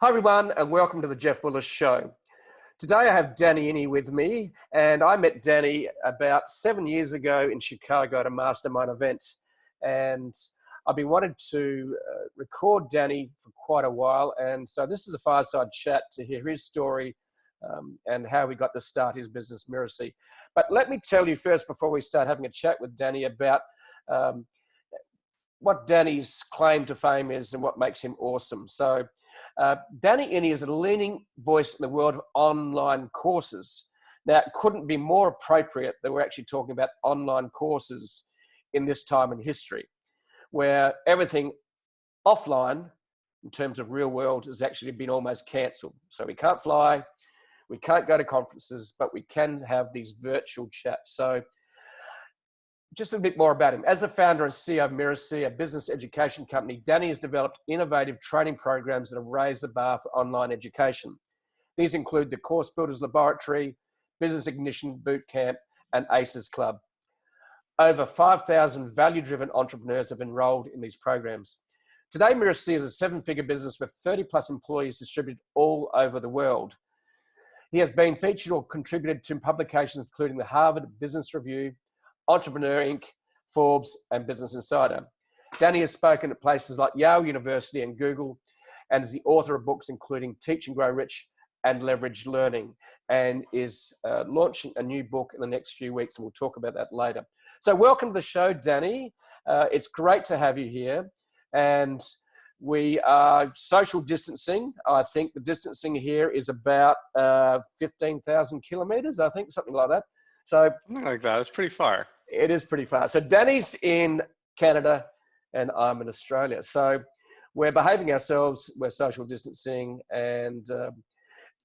Hi everyone, and welcome to the Jeff Bullis Show. Today I have Danny Iny with me, and I met Danny about 7 years ago in Chicago at a mastermind event. And I've been wanting to record Danny for quite a while, and so this is a fireside chat to hear his story and how he got to start his business, Mirasee. But let me tell you first, before we start having a chat with Danny, about what Danny's claim to fame is and what makes him awesome. So Danny Iny is a leading voice in the world of online courses. Now, it couldn't be more appropriate that we're actually talking about online courses in this time in history, where everything offline, in terms of real world, has actually been almost cancelled. So we can't fly, we can't go to conferences, but we can have these virtual chats. So just a bit more about him. As the founder and CEO of Mirasee, a business education company, Danny has developed innovative training programs that have raised the bar for online education. These include the Course Builders Laboratory, Business Ignition Bootcamp, and ACES Club. Over 5,000 value-driven entrepreneurs have enrolled in these programs. Today, Mirasee is a seven-figure business with 30-plus employees distributed all over the world. He has been featured or contributed to publications including the Harvard Business Review, Entrepreneur Inc., Forbes, and Business Insider. Danny has spoken at places like Yale University and Google, and is the author of books including Teach and Grow Rich and Leverage Learning, and is launching a new book in the next few weeks, and we'll talk about that later. So welcome to the show, Danny. It's great to have you here, and we are social distancing. I think the distancing here is about 15,000 kilometers, I think, something like that. So something like that. It's pretty far. It is pretty far. So Danny's in Canada and I'm in Australia. So we're behaving ourselves, we're social distancing, and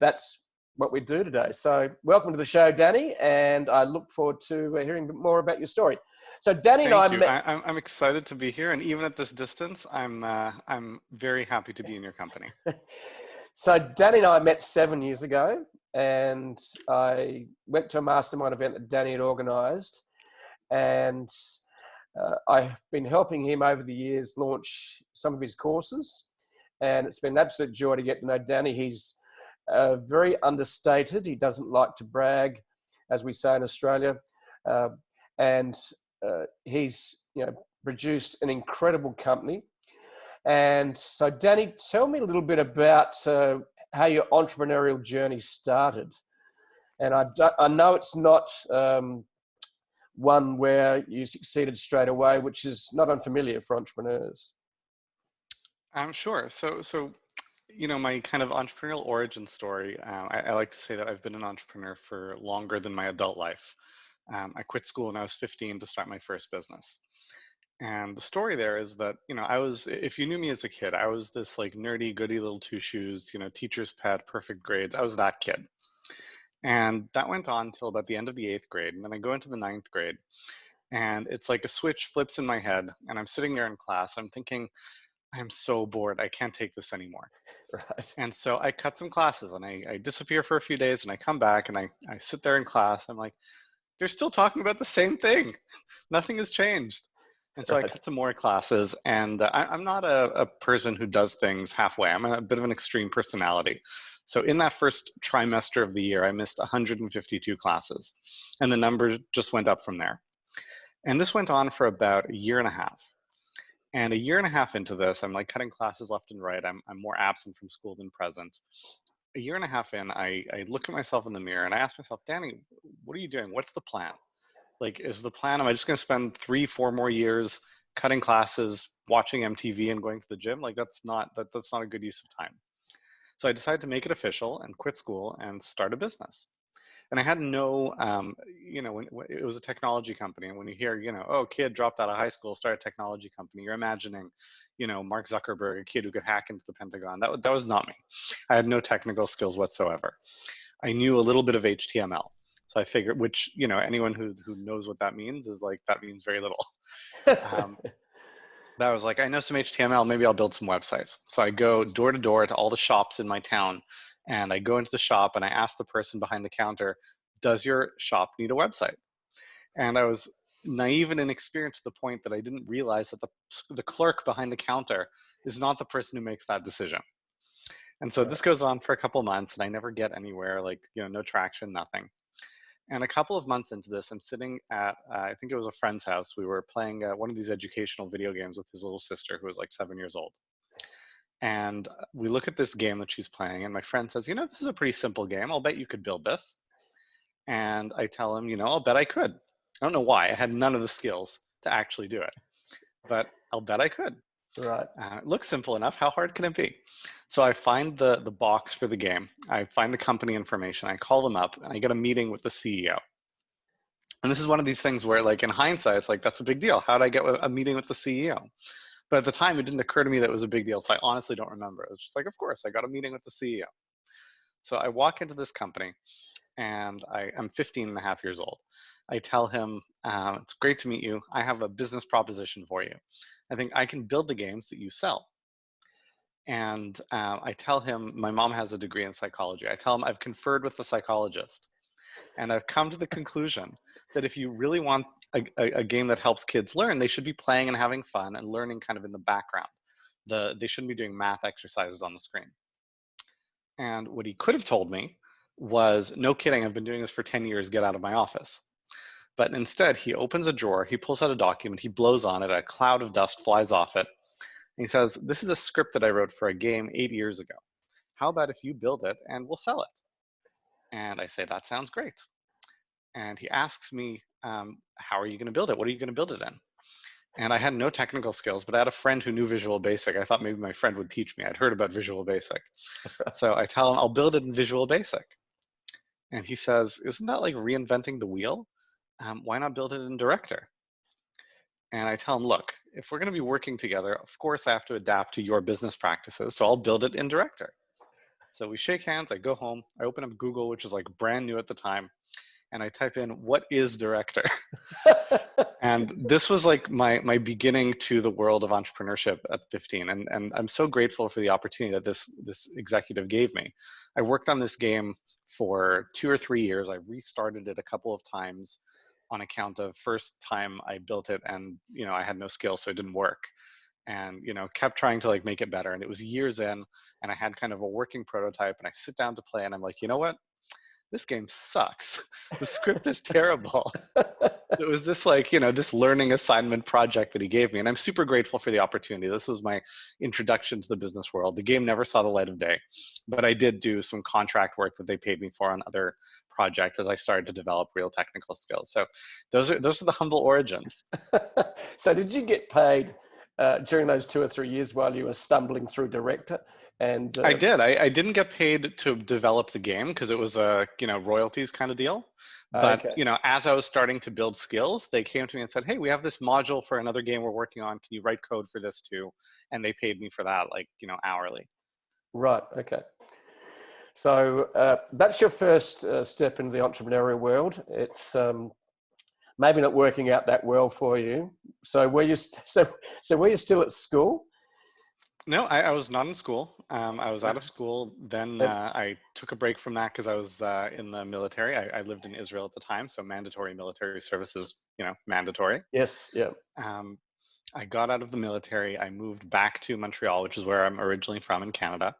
that's what we do today. So welcome to the show, Danny, and I look forward to hearing more about your story. So Danny and I met... I'm excited to be here, and even at this distance, I'm very happy to be in your company. So Danny and I met 7 years ago, and I went to a mastermind event that Danny had organized, and I've been helping him over the years launch some of his courses, and it's been an absolute joy to get to know Danny. He's very understated. He doesn't like to brag, as we say in Australia, and he's produced an incredible company. And so, Danny, tell me a little bit about how your entrepreneurial journey started. And I know it's not one where you succeeded straight away, which is not unfamiliar for entrepreneurs. I'm sure. So my kind of entrepreneurial origin story, I like to say that I've been an entrepreneur for longer than my adult life. I quit school when I was 15 to start my first business. And the story there is that, if you knew me as a kid, I was this like nerdy, goody little two shoes, teacher's pet, perfect grades. I was that kid. And that went on until about the end of the 8th grade. And then I go into the 9th grade, and it's like a switch flips in my head, and I'm sitting there in class. I'm thinking, I'm so bored. I can't take this anymore. Right. And so I cut some classes, and I disappear for a few days, and I come back, and I sit there in class. I'm like, they're still talking about the same thing. Nothing has changed. And so I cut some more classes, and I'm not a person who does things halfway. I'm a bit of an extreme personality. So in that first trimester of the year, I missed 152 classes, and the number just went up from there. And this went on for about a year and a half. And a year and a half into this, I'm like cutting classes left and right. I'm more absent from school than present. A year and a half in, I look at myself in the mirror and I ask myself, Danny, what are you doing? What's the plan? Like, is the plan, am I just going to spend 3-4 more years cutting classes, watching MTV and going to the gym? Like, that's not a good use of time. So I decided to make it official and quit school and start a business. And I had no, it was a technology company. And when you hear, oh, kid dropped out of high school, start a technology company, you're imagining, Mark Zuckerberg, a kid who could hack into the Pentagon. That was not me. I had no technical skills whatsoever. I knew a little bit of HTML. So I figured, which, anyone who knows what that means is like, that means very little. That was like, I know some HTML, maybe I'll build some websites. So I go door to door to all the shops in my town, and I go into the shop and I ask the person behind the counter, does your shop need a website? And I was naive and inexperienced to the point that I didn't realize that the clerk behind the counter is not the person who makes that decision. And so Right. this goes on for a couple of months and I never get anywhere, like, no traction, nothing. And a couple of months into this, I'm sitting at, I think it was a friend's house. We were playing one of these educational video games with his little sister who was like 7 years old. And we look at this game that she's playing, and my friend says, this is a pretty simple game. I'll bet you could build this. And I tell him, I'll bet I could. I don't know why. I had none of the skills to actually do it, but I'll bet I could. Right. It looks simple enough. How hard can it be? So I find the box for the game. I find the company information. I call them up, and I get a meeting with the CEO. And this is one of these things where, like, in hindsight, it's like, that's a big deal. How did I get a meeting with the CEO? But at the time, it didn't occur to me that it was a big deal. So I honestly don't remember. It was just like, of course, I got a meeting with the CEO. So I walk into this company, and I'm 15 and a half years old. I tell him, it's great to meet you. I have a business proposition for you. I think I can build the games that you sell. And I tell him my mom has a degree in psychology. I tell him I've conferred with the psychologist. And I've come to the conclusion that if you really want a game that helps kids learn, they should be playing and having fun and learning kind of in the background. They shouldn't be doing math exercises on the screen. And what he could have told me was, no kidding, I've been doing this for 10 years, get out of my office. But instead, he opens a drawer, he pulls out a document, he blows on it, a cloud of dust flies off it. And he says, this is a script that I wrote for a game 8 years ago. How about if you build it and we'll sell it? And I say, that sounds great. And he asks me, how are you going to build it? What are you going to build it in? And I had no technical skills, but I had a friend who knew Visual Basic. I thought maybe my friend would teach me. I'd heard about Visual Basic. So I tell him, I'll build it in Visual Basic. And he says, isn't that like reinventing the wheel? Why not build it in Director? And I tell him, look, if we're going to be working together, of course I have to adapt to your business practices. So I'll build it in Director. So we shake hands. I go home. I open up Google, which is like brand new at the time. And I type in, what is Director? And this was like my beginning to the world of entrepreneurship at 15. And I'm so grateful for the opportunity that this executive gave me. I worked on this game for 2 or 3 years. I restarted it a couple of times on account of first time I built it and, I had no skill, so it didn't work. And, kept trying to like make it better. And it was years in, and I had kind of a working prototype, and I sit down to play and I'm like, you know what? This game sucks. The script is terrible. It was this like, this learning assignment project that he gave me. And I'm super grateful for the opportunity. This was my introduction to the business world. The game never saw the light of day, but I did do some contract work that they paid me for on other projects as I started to develop real technical skills. So those are the humble origins. So did you get paid during those 2 or 3 years while you were stumbling through Director? And I did. I didn't get paid to develop the game because it was a, royalties kind of deal. But, okay. as I was starting to build skills, they came to me and said, hey, we have this module for another game we're working on. Can you write code for this too? And they paid me for that, like, hourly. Right. Okay. So that's your first step into the entrepreneurial world. It's maybe not working out that well for you. So were you so were you still at school? No, I was not in school. I was out No. of school. Then And- I took a break from that because I was in the military. I lived in Israel at the time, so mandatory military service is, mandatory. yes. Yeah. Um, I got out of the military. I moved back to Montreal, which is where I'm originally from in Canada.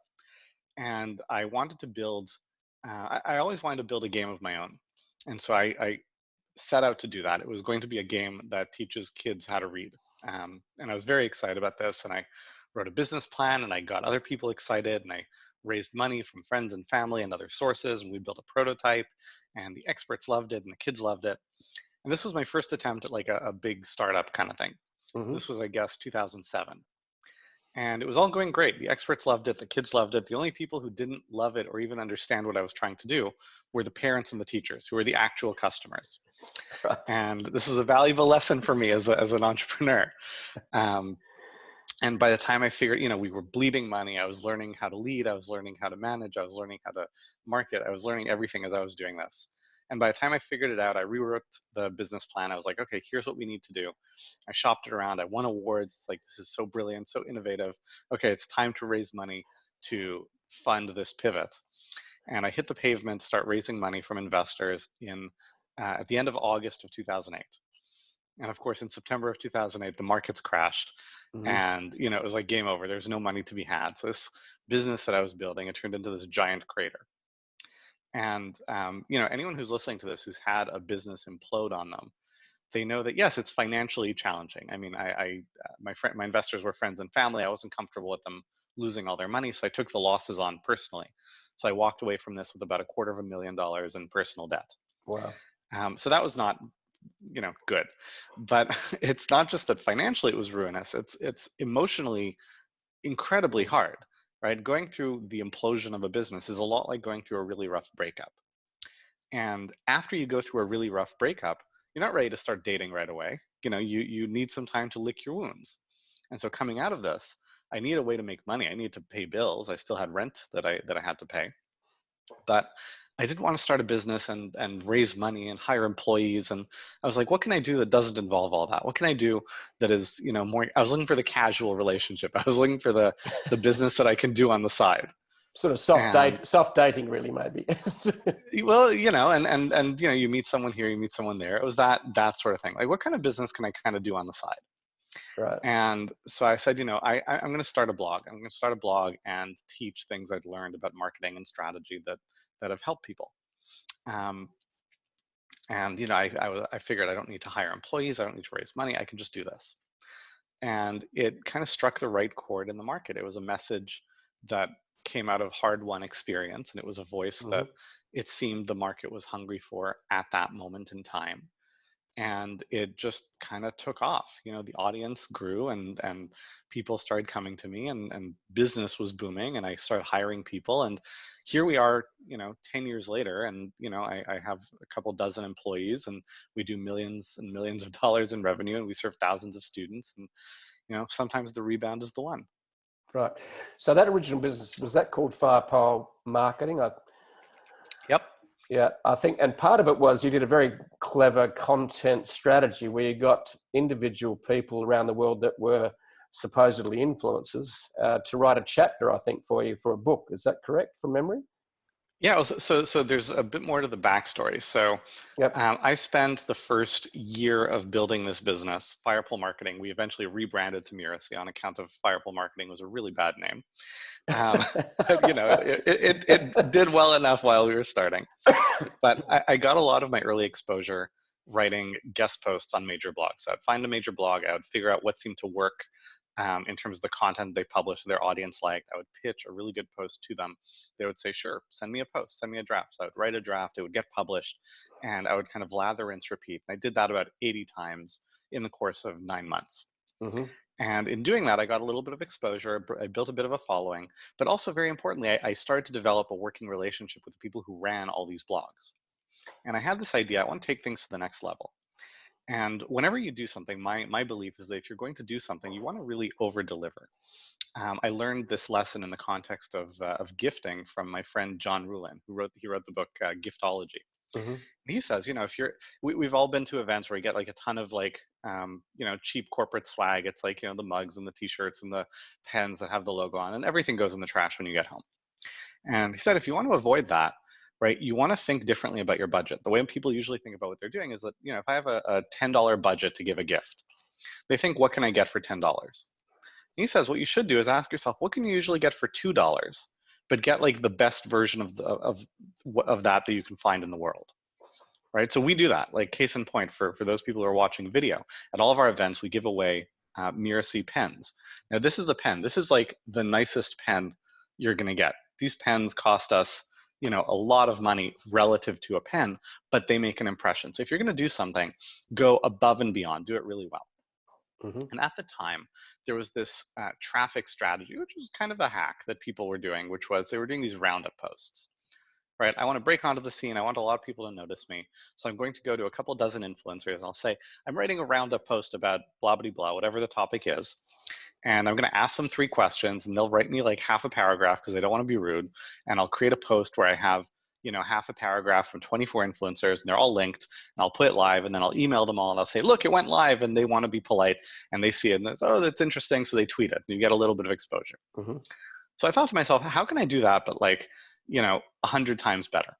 And I wanted to build, I always wanted to build a game of my own. And so I set out to do that. It was going to be a game that teaches kids how to read. And I was very excited about this. And I wrote a business plan and I got other people excited and I raised money from friends and family and other sources. And we built a prototype and the experts loved it and the kids loved it. And this was my first attempt at like a big startup kind of thing. Mm-hmm. This was, I guess, 2007. And it was all going great. The experts loved it. The kids loved it. The only people who didn't love it or even understand what I was trying to do were the parents and the teachers, who were the actual customers. Right. And this was a valuable lesson for me as an entrepreneur. And by the time I figured, we were bleeding money, I was learning how to lead, I was learning how to manage, I was learning how to market, I was learning everything as I was doing this. And by the time I figured it out, I rewrote the business plan. I was like, okay, here's what we need to do. I shopped it around. I won awards. It's like, this is so brilliant, so innovative. Okay, it's time to raise money to fund this pivot. And I hit the pavement, start raising money from investors at the end of August of 2008. And of course, in September of 2008, the markets crashed. Mm-hmm. And, you know, it was like game over. There's no money to be had. So this business that I was building, it turned into this giant crater. And, you know, anyone who's listening to this, who's had a business implode on them, they know that, yes, it's financially challenging. I mean, my investors were friends and family. I wasn't comfortable with them losing all their money. So I took the losses on personally. So I walked away from this with about $250,000 in personal debt. Wow. So that was not, you know, good. But it's not just that financially it was ruinous. It's emotionally incredibly hard, right? Going through the implosion of a business is a lot like going through a really rough breakup. And after you go through a really rough breakup, you're not ready to start dating right away. You know, you need some time to lick your wounds. And so coming out of this, I need a way to make money. I need to pay bills. I still had rent that I had to pay. But I didn't want to start a business and raise money and hire employees. And I was like, what can I do that doesn't involve all that? What can I do that is, you know, more, I was looking for the casual relationship. I was looking for the business that I can do on the side. Sort of And soft dating, really, maybe. well, you know, and you know, you meet someone here, you meet someone there. It was that sort of thing. Like, what kind of business can I kind of do on the side? Right. And so I said, you know, I'm going to start a blog. I'm going to start a blog and teach things I'd learned about marketing and strategy that have helped people. Um, and you know, I figured I don't need to hire employees. I don't need to raise money. I can just do this. And it kind of struck the right chord in the market. It was a message that came out of hard-won experience, and it was a voice Mm-hmm. that it seemed the market was hungry for at that moment in time. And it just kind of took off. You know, the audience grew, and people started coming to me, and business was booming, and I started hiring people. And here we are, you know, 10 years later, and you know, I have a couple dozen employees, and we do millions and millions of dollars in revenue, and we serve thousands of students. And you know, sometimes the rebound is the one. Right. So that original business, was that called Firepole Marketing? Yep. Yeah, I think, and part of it was you did a very clever content strategy where you got individual people around the world that were supposedly influencers to write a chapter, I think, for you for a book. Is that correct from memory? Yeah, well, so there's a bit more to the backstory. So Yep. I spent the first year of building this business, Firepole Marketing. We eventually rebranded to Mirasee on account of Firepole Marketing was a really bad name. Um, but you know, it did well enough while we were starting. But I got a lot of my early exposure writing guest posts on major blogs. So I'd find a major blog, I would figure out what seemed to work in terms of the content they published, their audience liked. I would pitch a really good post to them. They would say, sure, send me a post, send me a draft. So I would write a draft, it would get published, and I would kind of lather, rinse, repeat. And I did that about 80 times in the course of 9 months. Mm-hmm. And in doing that, I got a little bit of exposure. I built a bit of a following, but also very importantly, I started to develop a working relationship with the people who ran all these blogs. And I had this idea, I want to take things to the next level. And whenever you do something, my belief is that if you're going to do something, you want to really over deliver. I learned this lesson in the context of gifting from my friend John Ruhlin, who wrote the book Giftology. Mm-hmm. He says, you know, if you're, we've all been to events where you get like a ton of like, you know, cheap corporate swag. It's like, you know, the mugs and the t-shirts and the pens that have the logo on, and everything goes in the trash when you get home. And he said, if you want to avoid that, right, you want to think differently about your budget. The way people usually think about what they're doing is that, you know, if I have a $10 budget to give a gift, they think, what can I get for $10? He says, what you should do is ask yourself, what can you usually get for $2, but get like the best version of that you can find in the world. Right, so we do that. Like case in point, for those people who are watching video, at all of our events, we give away Mirasee pens. Now, this is the pen. This is like the nicest pen you're going to get. These pens cost us, you know, a lot of money relative to a pen, but they make an impression. So if you're going to do something, go above and beyond. Do it really well. Mm-hmm. And at the time, there was this traffic strategy, which was kind of a hack that people were doing, which was they were doing these roundup posts. Right, I want to break onto the scene. I want a lot of people to notice me. So I'm going to go to a couple dozen influencers and I'll say, I'm writing a roundup post about blah, blah, blah, whatever the topic is. And I'm going to ask them 3 questions and they'll write me like half a paragraph because they don't want to be rude. And I'll create a post where I have, you know, half a paragraph from 24 influencers and they're all linked, and I'll put it live, and then I'll email them all and I'll say, look, it went live, and they want to be polite and they see it and it's, oh, that's interesting. So they tweet it and you get a little bit of exposure. Mm-hmm. So I thought to myself, how can I do that, but like, you know, 100 times better?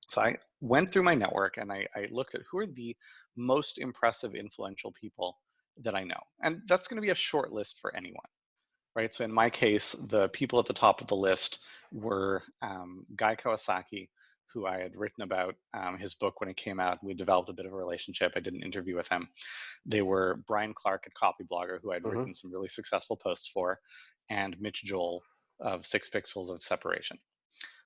So I went through my network and I looked at who are the most impressive, influential people that I know. And that's going to be a short list for anyone, right? So in my case, the people at the top of the list were Guy Kawasaki, who I had written about his book when it came out. We developed a bit of a relationship. I did an interview with him. They were Brian Clark at Copyblogger, who I'd written some really successful posts for, and Mitch Joel of 6 Pixels of Separation.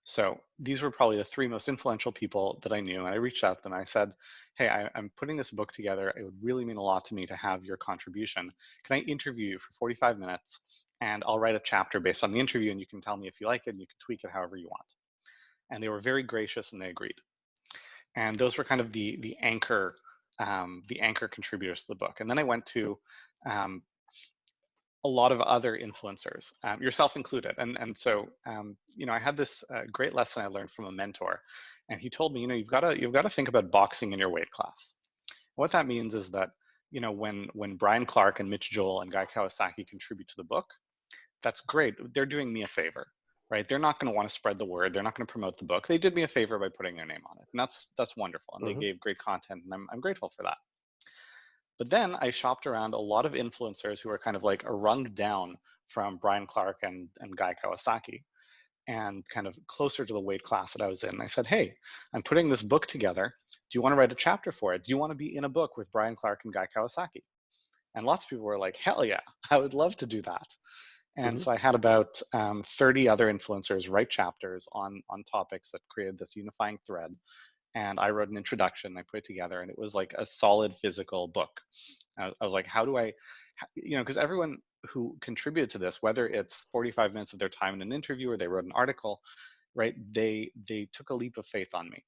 So these were probably the 3 most influential people that I knew. And I reached out to them. I said, hey, I'm putting this book together. It would really mean a lot to me to have your contribution. Can I interview you for 45 minutes? And I'll write a chapter based on the interview, and you can tell me if you like it, and you can tweak it however you want. And they were very gracious, and they agreed. And those were kind of the anchor contributors to the book. And then I went to a lot of other influencers, yourself included. And so, you know, I had this great lesson I learned from a mentor, and he told me, you know, you've got to think about boxing in your weight class. What that means is that, you know, when Brian Clark and Mitch Joel and Guy Kawasaki contribute to the book, that's great. They're doing me a favor, right? They're not going to want to spread the word. They're not going to promote the book. They did me a favor by putting their name on it, and that's wonderful. And they gave great content, and I'm grateful for that. But then I shopped around a lot of influencers who are kind of like a rung down from Brian Clark and Guy Kawasaki, and kind of closer to the weight class that I was in. And I said, hey, I'm putting this book together. Do you want to write a chapter for it? Do you want to be in a book with Brian Clark and Guy Kawasaki? And lots of people were like, hell yeah, I would love to do that. And so I had about 30 other influencers write chapters on topics that created this unifying thread. And I wrote an introduction, I put it together, and it was like a solid physical book. I was like, how do I, you know, because everyone who contributed to this, whether it's 45 minutes of their time in an interview or they wrote an article, right, they took a leap of faith on me.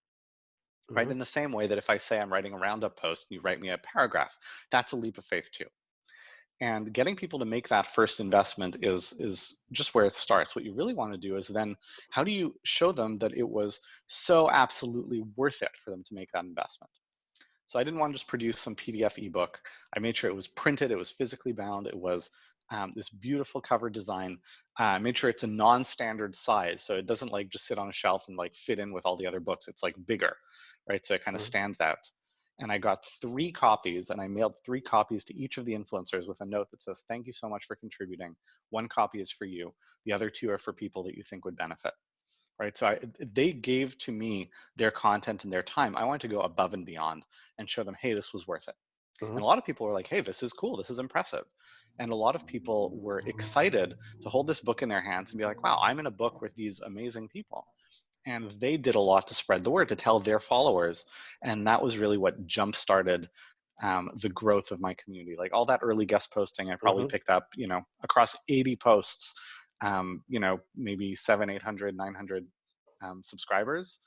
Right, in the same way that if I say I'm writing a roundup post and you write me a paragraph, that's a leap of faith too. And getting people to make that first investment is just where it starts. What you really want to do is then, how do you show them that it was so absolutely worth it for them to make that investment? So I didn't want to just produce some PDF ebook. I made sure it was printed, it was physically bound, it was this beautiful cover design. I made sure it's a non-standard size, so it doesn't like just sit on a shelf and like fit in with all the other books. It's like bigger, right? So it kind of stands out. And I got 3 copies, and I mailed 3 copies to each of the influencers with a note that says, thank you so much for contributing. 1 copy is for you. The other 2 are for people that you think would benefit, right? So they gave to me their content and their time. I wanted to go above and beyond and show them, hey, this was worth it. And a lot of people were like, hey, this is cool. This is impressive. And a lot of people were excited to hold this book in their hands and be like, wow, I'm in a book with these amazing people. And they did a lot to spread the word, to tell their followers. And that was really what jump-started the growth of my community. Like all that early guest posting, I probably picked up, you know, across 80 posts, you know, maybe 700, 800, 900 subscribers.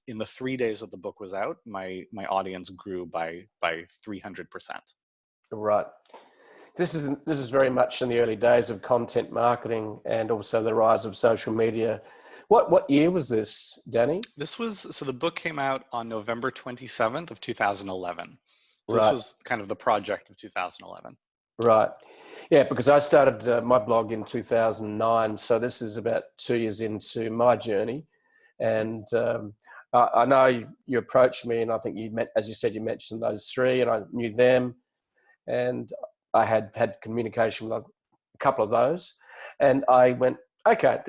In the 3 days that the book was out, my audience grew by 300%. Right. This is very much in the early days of content marketing and also the rise of social media. What year was this, Danny? So the book came out on November 27th of 2011. So Right. this was kind of the project of 2011. Right. Yeah, because I started my blog in 2009. So this is about 2 years into my journey. And I know you approached me, and I think as you said, you mentioned those 3, and I knew them. And I had communication with a couple of those. And I went, okay,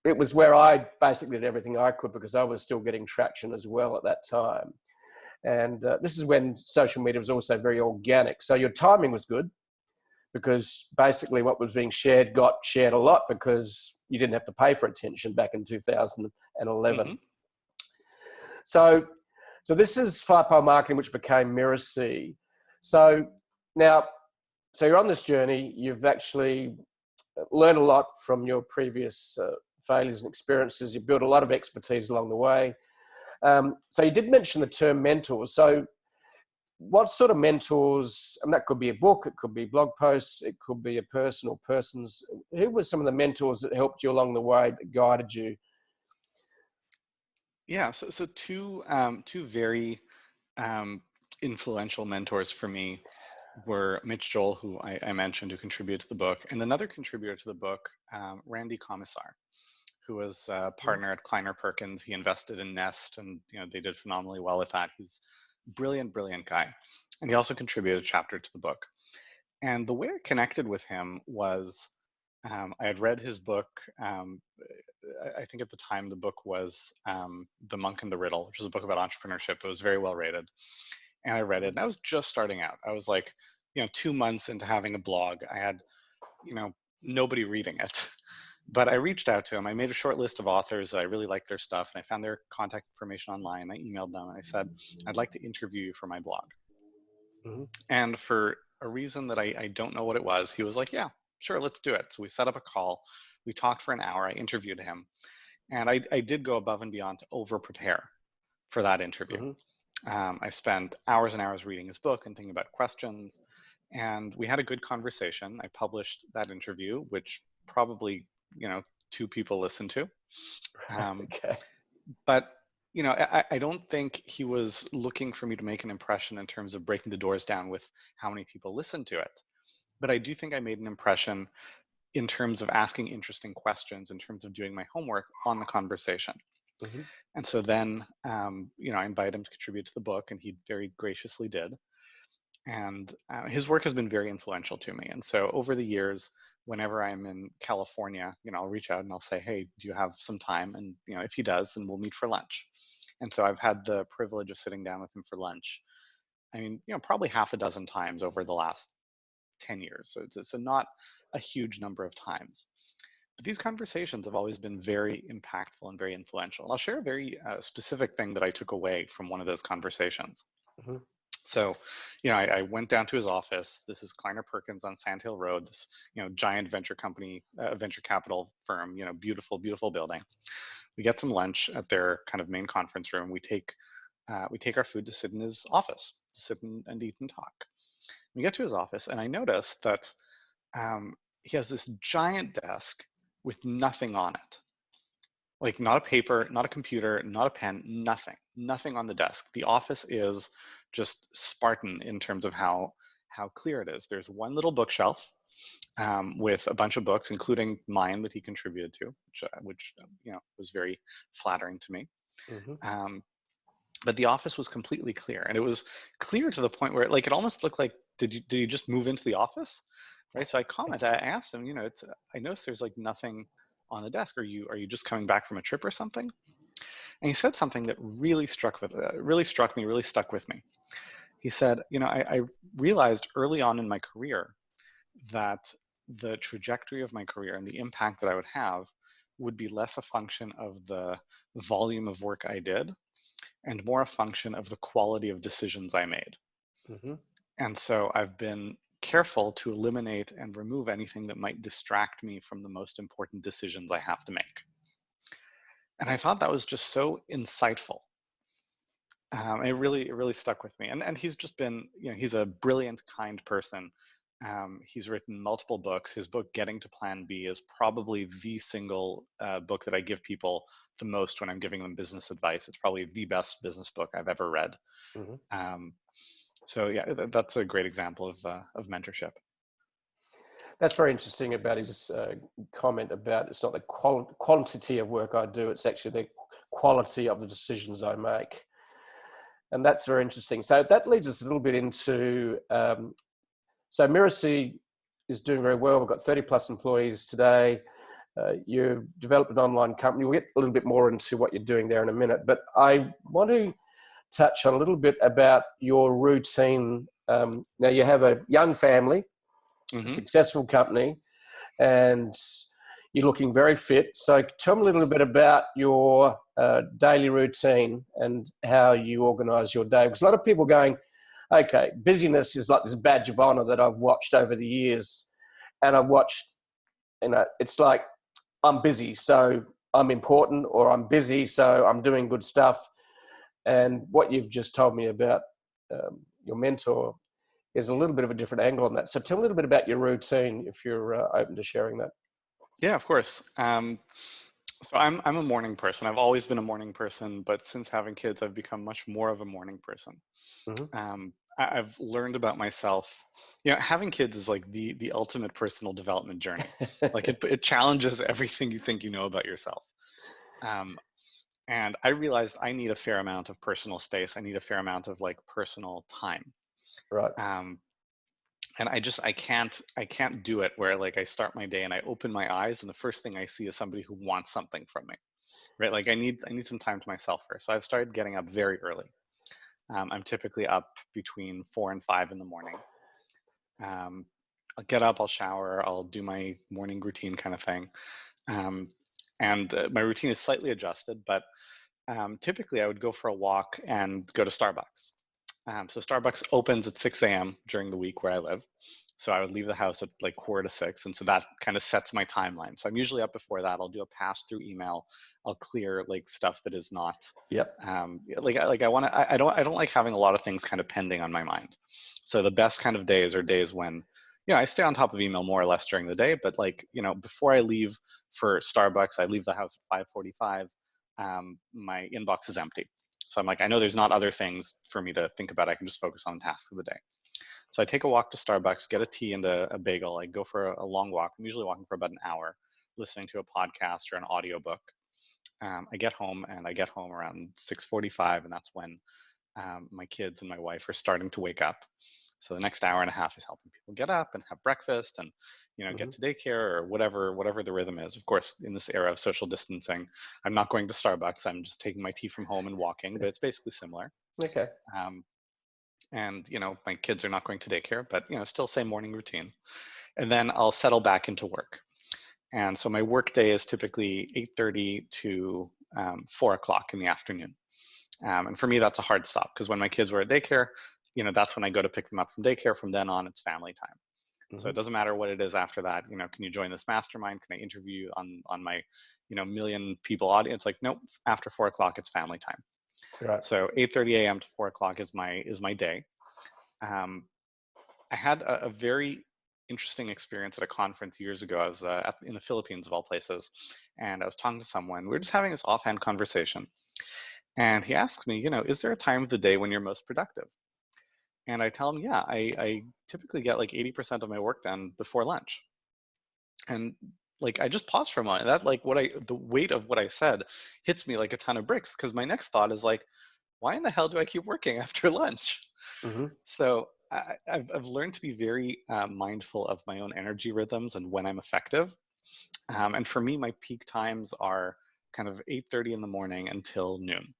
it was where I basically did everything I could, because I was still getting traction as well at that time. And this is when social media was also very organic. So your timing was good, because basically what was being shared got shared a lot, because you didn't have to pay for attention back in 2011. So this is Firepower Marketing, which became Mirasee. So you're on this journey. You've actually learned a lot from your previous failures and experiences. You built a lot of expertise along the way. So you did mention the term mentors. So what sort of mentors, and that could be a book, it could be blog posts, it could be a person or persons. Who were some of the mentors that helped you along the way, that guided you? Yeah, so 2 very influential mentors for me were Mitch Joel, who I mentioned, who contributed to the book, and another contributor to the book, Randy Commissar, who was a partner at Kleiner Perkins. He invested in Nest, and you know, they did phenomenally well with that. He's a brilliant guy. And he also contributed a chapter to the book. And the way I connected with him was I had read his book. I think at the time the book was The Monk and the Riddle, which is a book about entrepreneurship that was very well rated. And I read it, and I was just starting out. I was like, 2 months into having a blog. I had, nobody reading it. But I reached out to him. I made a short list of authors that I really liked their stuff, and I found their contact information online. I emailed them and I said, I'd like to interview you for my blog. Mm-hmm. And for a reason that I don't know what it was, he was like, yeah, sure, let's do it. So we set up a call. We talked for an hour. I interviewed him. And I did go above and beyond to over prepare for that interview. I spent hours and hours reading his book and thinking about questions. And we had a good conversation. I published that interview, which probably, 2 people listened to. Okay. But I don't think he was looking for me to make an impression in terms of breaking the doors down with how many people listened to it. But I do think I made an impression in terms of asking interesting questions, in terms of doing my homework on the conversation. Mm-hmm. And so then, I invited him to contribute to the book, and he very graciously did. And his work has been very influential to me. And so over the years, whenever I'm in California, I'll reach out and I'll say, hey, do you have some time? And, if he does, then we'll meet for lunch. And so I've had the privilege of sitting down with him for lunch. I mean, probably half a dozen times over the last 10 years. So it's not a huge number of times. But these conversations have always been very impactful and very influential. And I'll share a very specific thing that I took away from one of those conversations. Mm-hmm. So, I went down to his office. This is Kleiner Perkins on Sand Hill Road, this, giant venture capital firm, beautiful, beautiful building. We get some lunch at their kind of main conference room. We take our food to sit in his office, to sit and eat and talk. We get to his office, and I notice that he has this giant desk with nothing on it. Like not a paper, not a computer, not a pen, nothing on the desk. The office is just Spartan in terms of how clear it is. There's one little bookshelf with a bunch of books, including mine that he contributed to, which was very flattering to me. Mm-hmm. But the office was completely clear, and it was clear to the point where it almost looked like did you just move into the office, right? So I asked him, I noticed there's like nothing on the desk. Are you just coming back from a trip or something? And he said something that really stuck with me. He said, I realized early on in my career that the trajectory of my career and the impact that I would have would be less a function of the volume of work I did and more a function of the quality of decisions I made. Mm-hmm. And so I've been careful to eliminate and remove anything that might distract me from the most important decisions I have to make. And I thought that was just so insightful. It really stuck with me. And he's just been, he's a brilliant, kind person. He's written multiple books. His book, Getting to Plan B, is probably the single book that I give people the most when I'm giving them business advice. It's probably the best business book I've ever read. Mm-hmm. So yeah, that's a great example of mentorship. That's very interesting about his comment about it's not the quantity of work I do, it's actually the quality of the decisions I make. And that's very interesting. So that leads us a little bit into, so Mirasee is doing very well. We've got 30 plus employees today. You've developed an online company. We'll get a little bit more into what you're doing there in a minute, but I want to touch on a little bit about your routine. Now you have a young family, a successful company, and you're looking very fit. So tell me a little bit about your daily routine and how you organize your day. Because a lot of people are going, okay, busyness is like this badge of honor that I've watched over the years. And I've watched, it's like I'm busy, so I'm important, or I'm busy, so I'm doing good stuff. And what you've just told me about your mentor is a little bit of a different angle on that. So tell me a little bit about your routine if you're open to sharing that. Yeah, of course. So I'm a morning person. I've always been a morning person, but since having kids, I've become much more of a morning person. Mm-hmm. I've learned about myself. Having kids is like the ultimate personal development journey. Like it challenges everything you think you know about yourself. And I realized I need a fair amount of personal space. I need a fair amount of like personal time. Right. And I can't do it where like I start my day and I open my eyes and the first thing I see is somebody who wants something from me, right? Like I need some time to myself first. So I've started getting up very early. I'm typically up between 4 and 5 in the morning. Um, I'll get up, I'll shower, I'll do my morning routine kind of thing. Um, and my routine is slightly adjusted, but typically I would go for a walk and go to Starbucks. So Starbucks opens at 6 a.m. during the week where I live. So I would leave the house at like 4 to 6. And so that kind of sets my timeline. So I'm usually up before that. I'll do a pass through email. I'll clear like stuff that is not Yep. like I want to, I don't like having a lot of things kind of pending on my mind. So the best kind of days are days when, I stay on top of email more or less during the day, but like, before I leave for Starbucks, I leave the house at 5:45. My inbox is empty. So I'm like, I know there's not other things for me to think about. I can just focus on the task of the day. So I take a walk to Starbucks, get a tea and a bagel. I go for a long walk. I'm usually walking for about an hour, listening to a podcast or an audiobook. I get home and I get home around 6:45, and that's when my kids and my wife are starting to wake up. So the next hour and a half is helping people get up and have breakfast and, Hmm. get to daycare or whatever the rhythm is. Of course, in this era of social distancing, I'm not going to Starbucks. I'm just taking my tea from home and walking, but it's basically similar. Okay. Um, and my kids are not going to daycare, but still same morning routine. And then I'll settle back into work. And so my work day is typically 8:30 to 4 o'clock in the afternoon. And for me, that's a hard stop because when my kids were at daycare, that's when I go to pick them up from daycare. From then on, it's family time. So Hmm. it doesn't matter what it is after that. Can you join this mastermind? Can I interview you on my, million people audience? Like, nope. After 4 o'clock, it's family time. Right. So 8:30 a.m. to 4 o'clock is my day. Um, I had a very interesting experience at a conference years ago. I was in the Philippines of all places, and I was talking to someone. We were just having this offhand conversation, and he asked me, is there a time of the day when you're most productive? And I tell him, yeah, I typically get like 80% of my work done before lunch. And like I just paused for a moment. That like the weight of what I said hits me like a ton of bricks because my next thought is like, why in the hell do I keep working after lunch? Hmm. So I've learned to be very mindful of my own energy rhythms and when I'm effective. And for me, my peak times are kind of 8:30 in the morning until noon.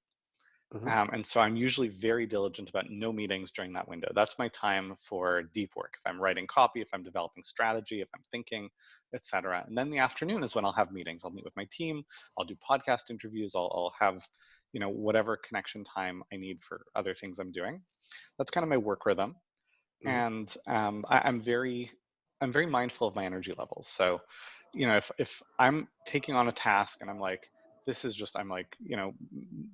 Hmm. And so I'm usually very diligent about no meetings during that window. That's my time for deep work. If I'm writing copy, if I'm developing strategy, if I'm thinking, etc. And then the afternoon is when I'll have meetings. I'll meet with my team. I'll do podcast interviews. I'll have, whatever connection time I need for other things I'm doing. That's kind of my work rhythm. Hmm. And I'm very mindful of my energy levels. So, if I'm taking on a task and I'm like, this is just, I'm like,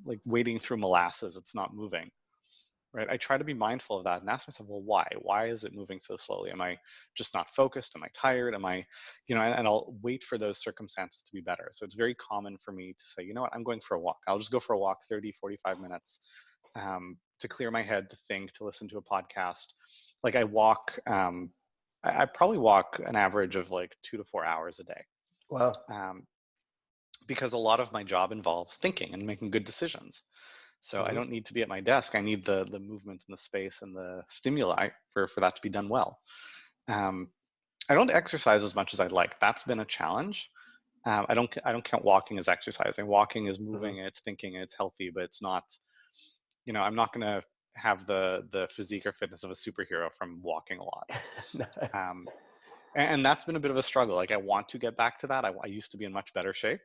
like wading through molasses, it's not moving, right? I try to be mindful of that and ask myself, well, why? Why is it moving so slowly? Am I just not focused? Am I tired? Am I, and I'll wait for those circumstances to be better. So it's very common for me to say, you know what, I'm going for a walk. I'll just go for a walk 30, 45 minutes to clear my head, to think, to listen to a podcast. Like I walk, I probably walk an average of like 2 to 4 hours a day. Wow. Um, because a lot of my job involves thinking and making good decisions. So I Hmm. don't need to be at my desk. I need the movement and the space and the stimuli for that to be done well. Um, I don't exercise as much as I'd like. That's been a challenge. I don't count walking as exercising. Walking is Hmm. moving, it's thinking, it's healthy, but it's not. I'm not going to have the physique or fitness of a superhero from walking a lot. No. Um, and that's been a bit of a struggle. Like I want to get back to that. I used to be in much better shape.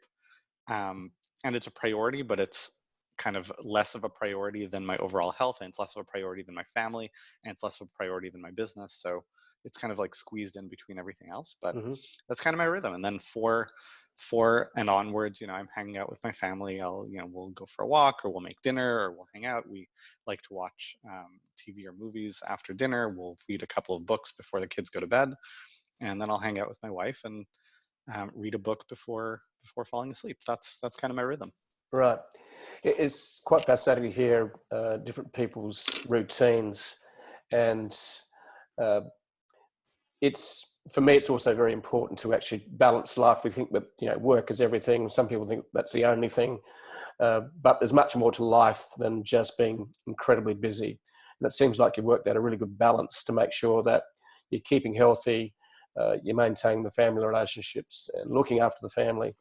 Um, and it's a priority, but it's kind of less of a priority than my overall health, and it's less of a priority than my family, and it's less of a priority than my business. So it's kind of like squeezed in between everything else. But Hmm. that's kind of my rhythm. And then four and onwards, I'm hanging out with my family. We'll go for a walk, or we'll make dinner, or we'll hang out. We like to watch TV or movies after dinner. We'll read a couple of books before the kids go to bed, and then I'll hang out with my wife and read a book before falling asleep. That's kind of my rhythm. Right. It's quite fascinating to hear different people's routines, and uh, it's for me. It's also very important to actually balance life. We think that work is everything. Some people think that's the only thing, but there's much more to life than just being incredibly busy. And it seems like you've worked out a really good balance to make sure that you're keeping healthy, you're maintaining the family relationships and looking after the family,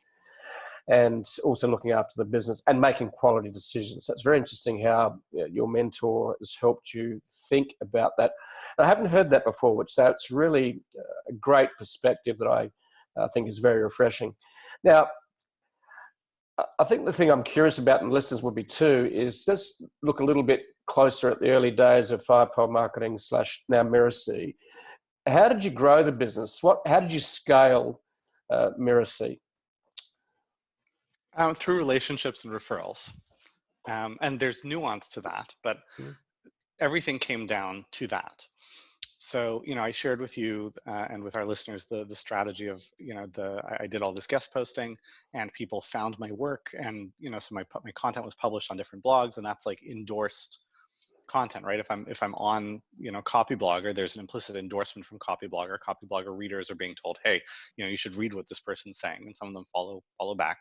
and also looking after the business and making quality decisions. So it's very interesting how your mentor has helped you think about that. And I haven't heard that before, which so it's really a great perspective that I think is very refreshing. Now, I think the thing I'm curious about, and listeners would be too, is let's look a little bit closer at the early days of Firepole Marketing / now Mirasee. How did you grow the business? How did you scale Mirasee? Through relationships and referrals. And there's nuance to that, but everything came down to that. So, I shared with you and with our listeners the strategy of, I did all this guest posting and people found my work, and, so my content was published on different blogs, and that's like endorsed content, right? If I'm on, Copyblogger, there's an implicit endorsement from Copyblogger. Copyblogger readers are being told, hey, you should read what this person's saying, and some of them follow back.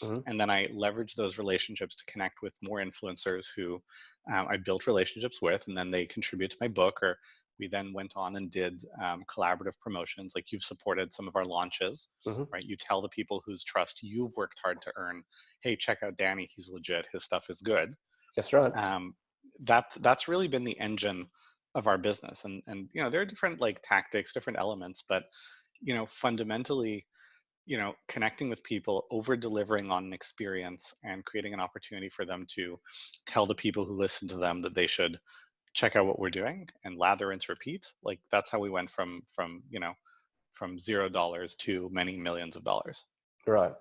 And then I leverage those relationships to connect with more influencers who I built relationships with, and then they contribute to my book, or we then went on and did collaborative promotions. Like you've supported some of our launches, right? You tell the people whose trust you've worked hard to earn, hey, check out Danny, he's legit, his stuff is good. That's right. That's really been the engine of our business. And there are different like tactics, different elements, but fundamentally, connecting with people, over delivering on an experience, and creating an opportunity for them to tell the people who listen to them that they should check out what we're doing, and lather, rinse, repeat. Like that's how we went from $0 to many millions of dollars. Right.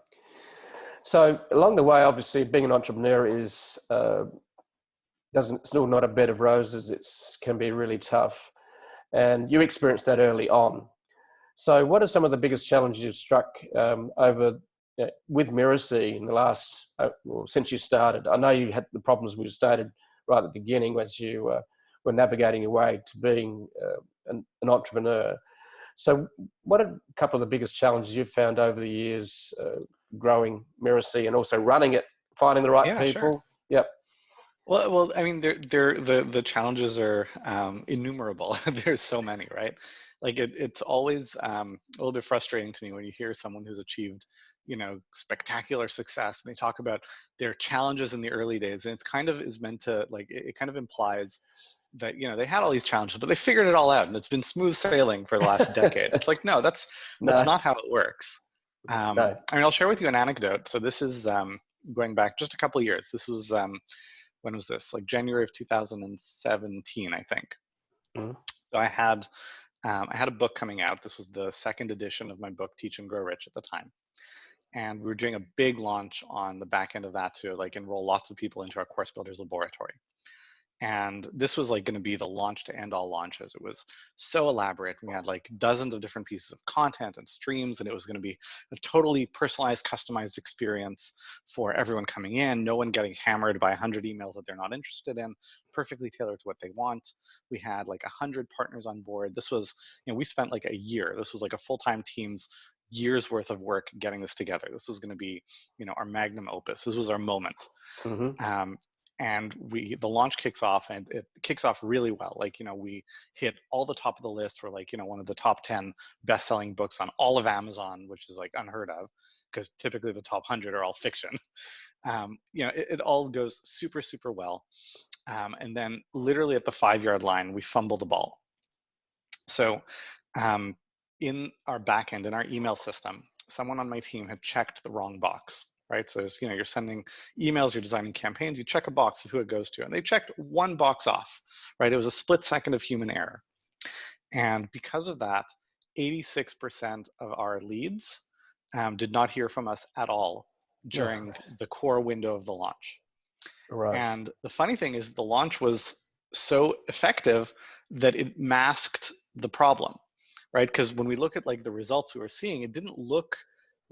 So along the way, obviously, being an entrepreneur is still not a bed of roses. It can be really tough, and you experienced that early on. So what are some of the biggest challenges you've struck with Mirasee in the last, since you started? I know you had the problems we stated right at the beginning as you were navigating your way to being an entrepreneur. So what are a couple of the biggest challenges you've found over the years growing Mirasee and also running it, finding the right people? Sure. Yep. Well, I mean, the challenges are innumerable. There's so many, right? Like it's always a little bit frustrating to me when you hear someone who's achieved, spectacular success, and they talk about their challenges in the early days, and it kind of is meant to like it kind of implies that they had all these challenges, but they figured it all out, and it's been smooth sailing for the last decade. It's like no, that's not how it works. No. I mean, I'll share with you an anecdote. So this is going back just a couple of years. This was when was this? Like January of 2017, I think. So I had a book coming out. This was the second edition of my book, Teach and Grow Rich, at the time. And we were doing a big launch on the back end of that to like enroll lots of people into our Course Builders Laboratory. And this was like going to be the launch to end all launches. It was so elaborate. We had like dozens of different pieces of content and streams, and it was going to be a totally personalized, customized experience for everyone coming in. No one getting hammered by 100 emails that they're not interested in, perfectly tailored to what they want. We had like 100 partners on board. This was, we spent like a year. This was like a full-time team's years worth of work getting this together. This was going to be, our magnum opus. This was our moment. And the launch kicks off, and it kicks off really well. Like, we hit all the top of the list. We're like, one of the top 10 best-selling books on all of Amazon, which is like unheard of, because typically the top 100 are all fiction. It all goes super, super well. And then literally at the 5-yard line, we fumble the ball. So in our backend, in our email system, someone on my team had checked the wrong box. Right, so it's, you're sending emails, you're designing campaigns, you check a box of who it goes to, and they checked one box off. Right, it was a split second of human error, and because of that, 86% of our leads did not hear from us at all during the core window of the launch. Right. And the funny thing is, the launch was so effective that it masked the problem. Right, because when we look at like the results we were seeing, it didn't look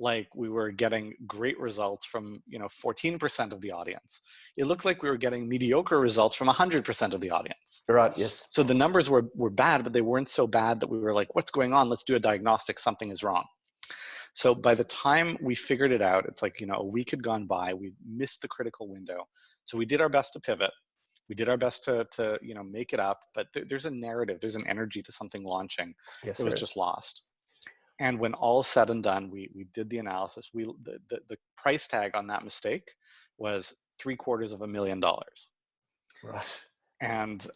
like we were getting great results from 14% of the audience. It looked like we were getting mediocre results from 100% of the audience. Right. Yes. So the numbers were bad, but they weren't so bad that we were like, what's going on? Let's do a diagnostic. Something is wrong. So by the time we figured it out, it's like, a week had gone by. We missed the critical window. So we did our best to pivot. We did our best to make it up, but there's a narrative, there's an energy to something launching. Yes, It there was is. just lost. And when all is said and done, we did the analysis. The price tag on that mistake was $750,000. Right. And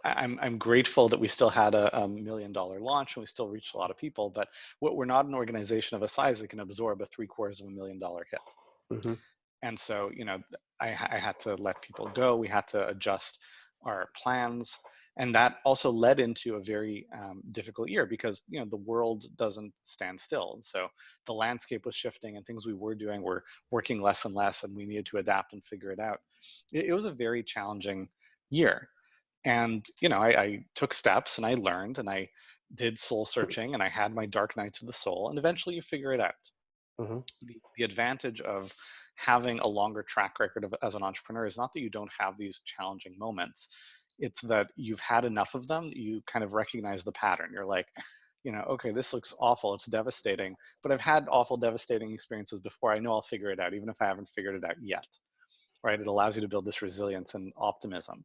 I'm grateful that we still had a $1 million launch and we still reached a lot of people. But we're not an organization of a size that can absorb a $750,000 hit. Mm-hmm. And so, I had to let people go. We had to adjust our plans. And that also led into a very difficult year because, the world doesn't stand still. And so the landscape was shifting and things we were doing were working less and less, and we needed to adapt and figure it out. It was a very challenging year. And, I took steps and I learned and I did soul searching and I had my dark nights of the soul, and eventually you figure it out. Mm-hmm. The advantage of having a longer track record as an entrepreneur is not that you don't have these challenging moments. It's that you've had enough of them that you kind of recognize the pattern. You're like, okay, this looks awful. It's devastating, but I've had awful, devastating experiences before. I know I'll figure it out, even if I haven't figured it out yet, right? It allows you to build this resilience and optimism.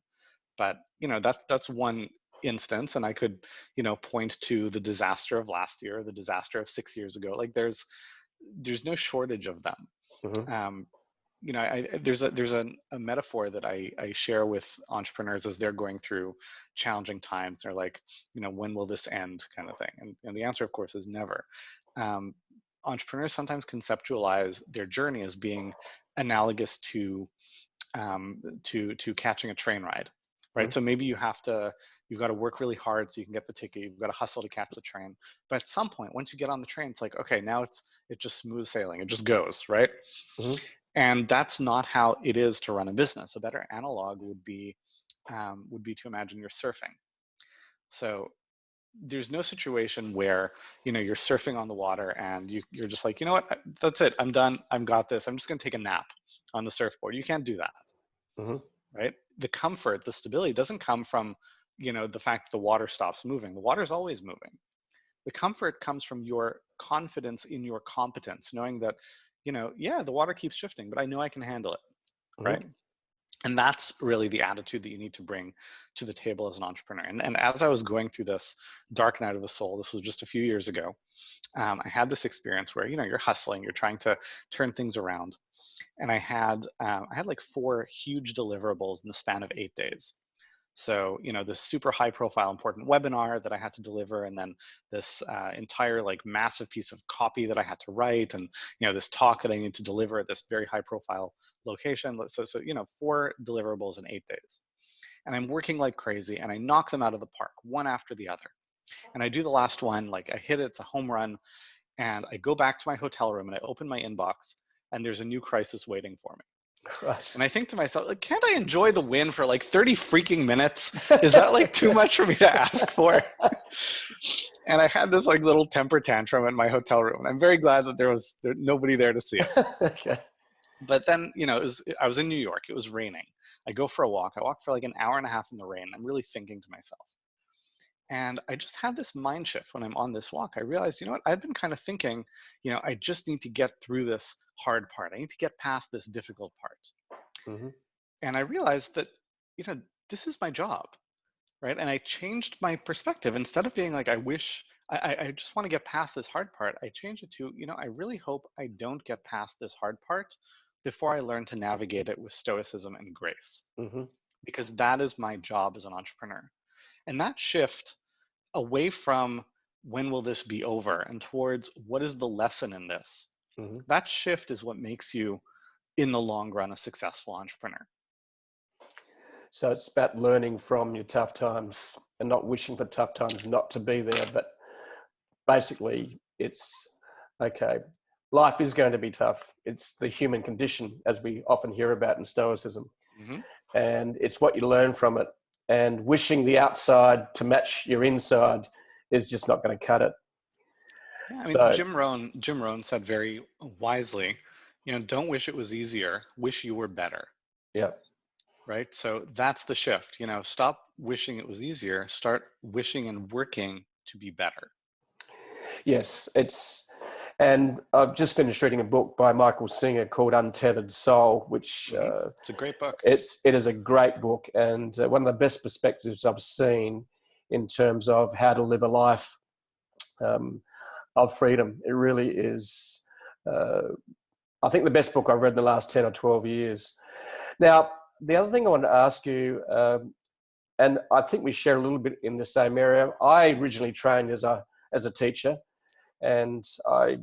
But, that's one instance. And I could, point to the disaster of last year, the disaster of 6 years ago. Like there's no shortage of them. Mm-hmm. There's a metaphor that I share with entrepreneurs as they're going through challenging times. They're like, when will this end, kind of thing. And the answer, of course, is never. Entrepreneurs sometimes conceptualize their journey as being analogous to catching a train ride, right? Mm-hmm. So maybe you've got to work really hard so you can get the ticket. You've got to hustle to catch the train. But at some point, once you get on the train, it's like, okay, now it's just smooth sailing. It just goes, right? Mm-hmm. And that's not how it is to run a business. A better analog would be to imagine you're surfing. So there's no situation where you're surfing on the water and you're just like, what, that's it, I'm done, I've got this, I'm just going to take a nap on the surfboard. You can't do that. Mm-hmm. Right? The comfort, the stability doesn't come from the fact the water stops moving. The water is always moving. The comfort comes from your confidence in your competence, knowing that yeah, the water keeps shifting, but I know I can handle it. Mm-hmm. Right? And that's really the attitude that you need to bring to the table as an entrepreneur. And as I was going through this dark night of the soul, this was just a few years ago, I had this experience where you're hustling, you're trying to turn things around, and I had like 4 huge deliverables in the span of 8 days. So this super high profile important webinar that I had to deliver, and then this entire like massive piece of copy that I had to write, and this talk that I need to deliver at this very high profile location. So 4 deliverables in 8 days, and I'm working like crazy, and I knock them out of the park one after the other. And I do the last one, like I hit it, it's a home run, and I go back to my hotel room and I open my inbox, and there's a new crisis waiting for me. Right. And I think to myself, like, can't I enjoy the win for like 30 freaking minutes? Is that like too much for me to ask for? And I had this like little temper tantrum in my hotel room. And I'm very glad that there was nobody there to see it. Okay. But then, I was in New York. It was raining. I go for a walk. I walk for like an hour and a half in the rain. I'm really thinking to myself. And I just had this mind shift when I'm on this walk. I realized, what, I've been kind of thinking, I just need to get through this hard part. I need to get past this difficult part. Mm-hmm. And I realized that, this is my job, right? And I changed my perspective. Instead of being like, I just want to get past this hard part, I changed it to, I really hope I don't get past this hard part before I learn to navigate it with stoicism and grace. Mm-hmm. Because that is my job as an entrepreneur. And that shift away from when will this be over and towards what is the lesson in this, Mm-hmm. that shift is what makes you, in the long run, a successful entrepreneur. So it's about learning from your tough times and not wishing for tough times not to be there. But basically, it's okay. Life is going to be tough. It's the human condition, as we often hear about in Stoicism. Mm-hmm. And it's what you learn from it. And wishing the outside to match your inside is just not going to cut it. Yeah, I mean, So, Jim Rohn said very wisely, don't wish it was easier, wish you were better. yeah. Right? So that's the shift. Stop wishing it was easier, start wishing and working to be better. Yes, And I've just finished reading a book by Michael Singer called Untethered Soul, which It's a great book. it is a great book, and one of the best perspectives I've seen in terms of how to live a life of freedom. It really is, I think, the best book I've read in the last 10 or 12 years. Now, the other thing I want to ask you, and I think we share a little bit in the same area. I originally trained as a teacher, and I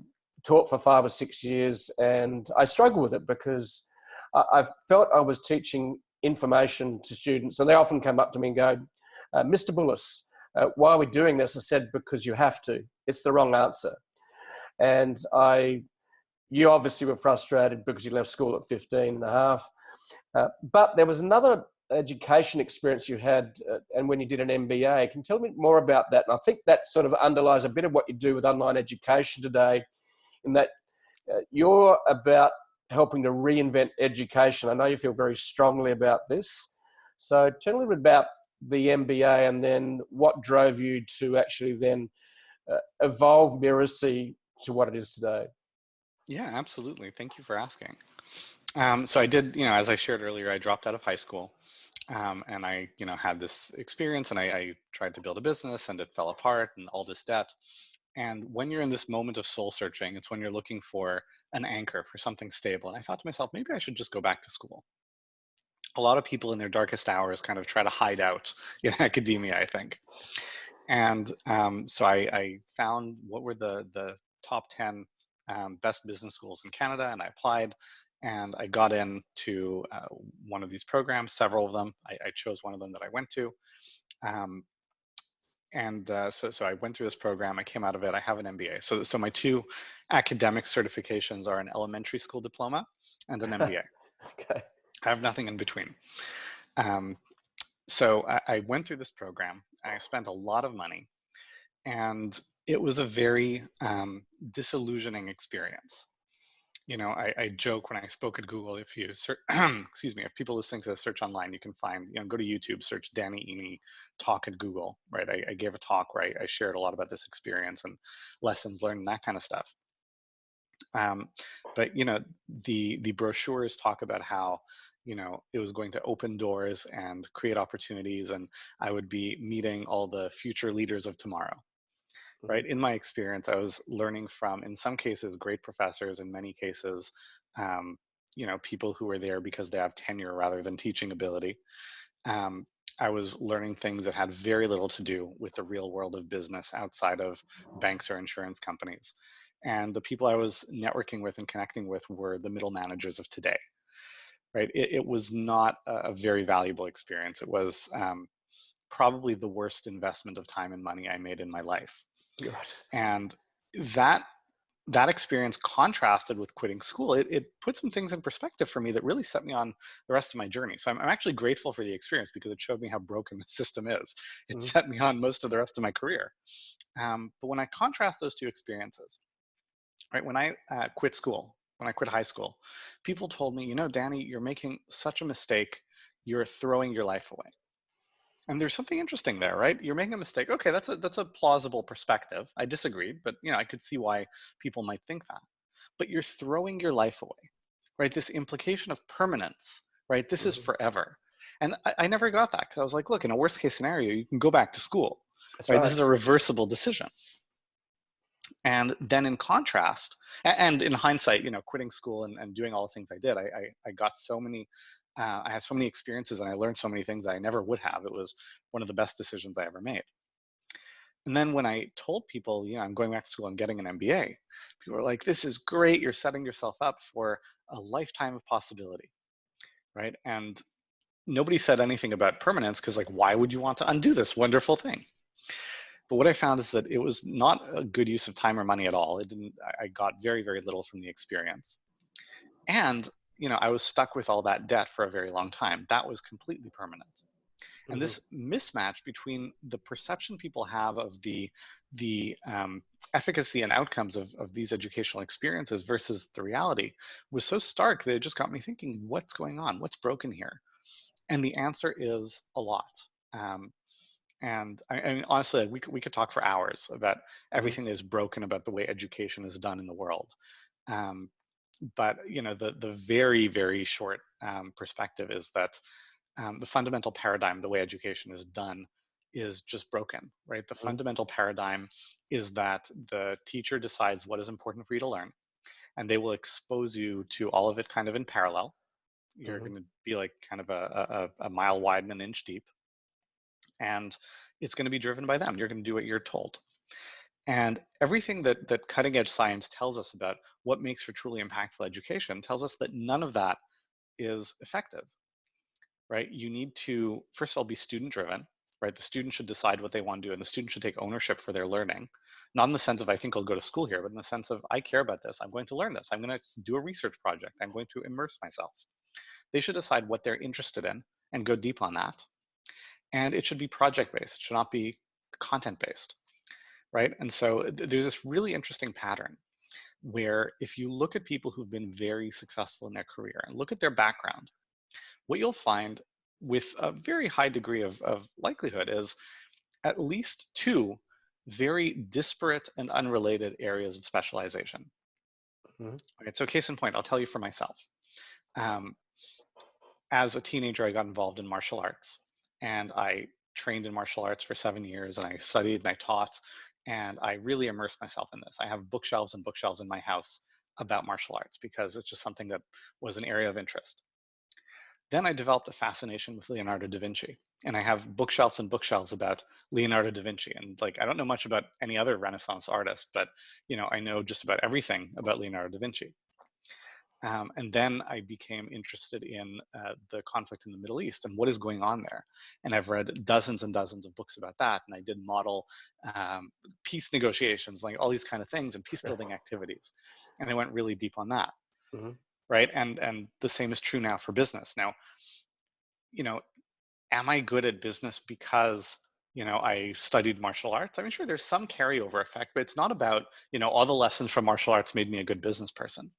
taught for 5 or 6 years, and I struggled with it because I felt I was teaching information to students, and they often come up to me and go, Mr. Bullis, why are we doing this? I said, because you have to. It's the wrong answer. And you obviously were frustrated because you left school at 15 and a half. But there was another education experience you had, and when you did an MBA. Can you tell me more about that? And I think that sort of underlies a bit of what you do with online education today, in that you're about helping to reinvent education. I know you feel very strongly about this. So tell me a little bit about the MBA, and then what drove you to actually then evolve Mirasee to what it is today. Yeah, absolutely. Thank you for asking. So I did, as I shared earlier, I dropped out of high school, and I, had this experience, and I tried to build a business, and it fell apart, and all this debt. And when you're in this moment of soul searching, it's when you're looking for an anchor, for something stable. And I thought to myself, maybe I should just go back to school. A lot of people in their darkest hours kind of try to hide out in academia, I think. And so I found what were the top 10 best business schools in Canada, and I applied, and I got into one of these programs, several of them. I chose one of them that I went to. Um, so I went through this program. I came out of it. I have an MBA. So my two academic certifications are an elementary school diploma and an MBA. Okay. I have nothing in between. So I went through this program. I spent a lot of money, and it was a very disillusioning experience. I joke when I spoke at Google, if you excuse me, if people listening to this search online, you can find, go to YouTube, search Danny Iny talk at Google, right? I gave a talk where I shared a lot about this experience and lessons learned and that kind of stuff. But the brochures talk about how it was going to open doors and create opportunities, and I would be meeting all the future leaders of tomorrow. Right. In my experience, I was learning from, in some cases, great professors, in many cases, people who are there because they have tenure rather than teaching ability. I was learning things that had very little to do with the real world of business outside of banks or insurance companies. And the people I was networking with and connecting with were the middle managers of today. Right. It was not a very valuable experience. It was probably the worst investment of time and money I made in my life. Right. And that experience contrasted with quitting school, it put some things in perspective for me that really set me on the rest of my journey. So I'm actually grateful for the experience because it showed me how broken the system is. It set me on most of the rest of my career. But when I contrast those two experiences, right, when I quit school, when I quit high school, people told me, Danny, you're making such a mistake. You're throwing your life away. And there's something interesting there, right? You're making a mistake. Okay, that's a plausible perspective. I disagreed, but I could see why people might think that. But you're throwing your life away, right? This implication of permanence, right? This is forever. And I never got that because I was like, look, in a worst case scenario, you can go back to school, That's right? right. This is a reversible decision. And then in contrast, and in hindsight, quitting school and doing all the things I did, I got so many, I had so many experiences and I learned so many things that I never would have. It was one of the best decisions I ever made. And then when I told people, I'm going back to school and getting an MBA, people were like, this is great. You're setting yourself up for a lifetime of possibility, right? And nobody said anything about permanence because, like, why would you want to undo this wonderful thing? But what I found is that it was not a good use of time or money at all. I got very, very little from the experience. And, I was stuck with all that debt for a very long time. That was completely permanent. And this mismatch between the perception people have of the efficacy and outcomes of these educational experiences versus the reality was so stark that it just got me thinking, what's going on? What's broken here? And the answer is a lot. And I mean, honestly, we could talk for hours about Mm-hmm. everything that is broken about the way education is done in the world. Um, but the very, very short perspective is that the fundamental paradigm, the way education is done, is just broken, right? The fundamental paradigm is that the teacher decides what is important for you to learn, and they will expose you to all of it kind of in parallel. You're Mm-hmm. going to be like kind of a mile wide and an inch deep, and it's going to be driven by them. You're going to do what you're told. And everything that cutting edge science tells us about what makes for truly impactful education tells us that none of that is effective, right? You need to, first of all, be student driven, right? The student should decide what they want to do, and the student should take ownership for their learning. Not in the sense of, I think I'll go to school here, but in the sense of, I care about this. I'm going to learn this. I'm going to do a research project. I'm going to immerse myself. They should decide what they're interested in and go deep on that. And it should be project based. It should not be content based, right? And so there's this really interesting pattern where if you look at people who've been very successful in their career and look at their background, what you'll find with a very high degree of likelihood is at least two very disparate and unrelated areas of specialization. Mm-hmm. Right, so case in point, I'll tell you for myself. Um, as a teenager, I got involved in martial arts, and I trained in martial arts for 7 years, and I studied and I taught, and I really immersed myself in this. I have bookshelves and bookshelves in my house about martial arts because it's just something that was an area of interest. Then I developed a fascination with Leonardo da Vinci, and I have bookshelves and bookshelves about Leonardo da Vinci. And like, I don't know much about any other Renaissance artist, but I know just about everything about Leonardo da Vinci. And then I became interested in the conflict in the Middle East and what is going on there. And I've read dozens and dozens of books about that. And I did model peace negotiations, like all these kind of things, and peace building activities. And I went really deep on that, Mm-hmm. right? And the same is true now for business. Now, you know, am I good at business because I studied martial arts? I mean, sure, there's some carryover effect, but it's not about all the lessons from martial arts made me a good business person.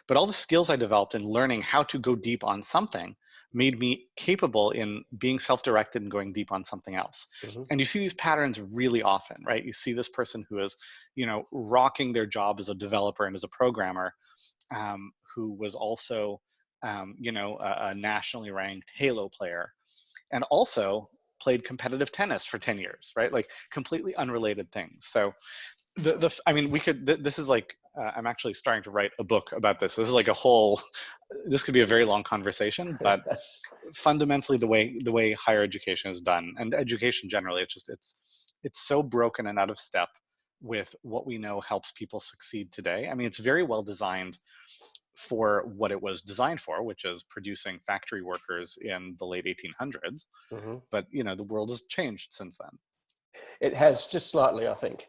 But all the skills I developed in learning how to go deep on something made me capable in being self-directed and going deep on something else. Mm-hmm. And you see these patterns really often, right? You see this person who is, rocking their job as a developer and as a programmer, who was also, a nationally ranked Halo player, and also played competitive tennis for 10 years, right? Like completely unrelated things. So I mean, this is like, I'm actually starting to write a book about this. This is like this could be a very long conversation, but fundamentally the way higher education is done, and education generally, it's so broken and out of step with what we know helps people succeed today. I mean, it's very well designed for what it was designed for, which is producing factory workers in the late 1800s. Mm-hmm. But the world has changed since then. It has, just slightly, I think.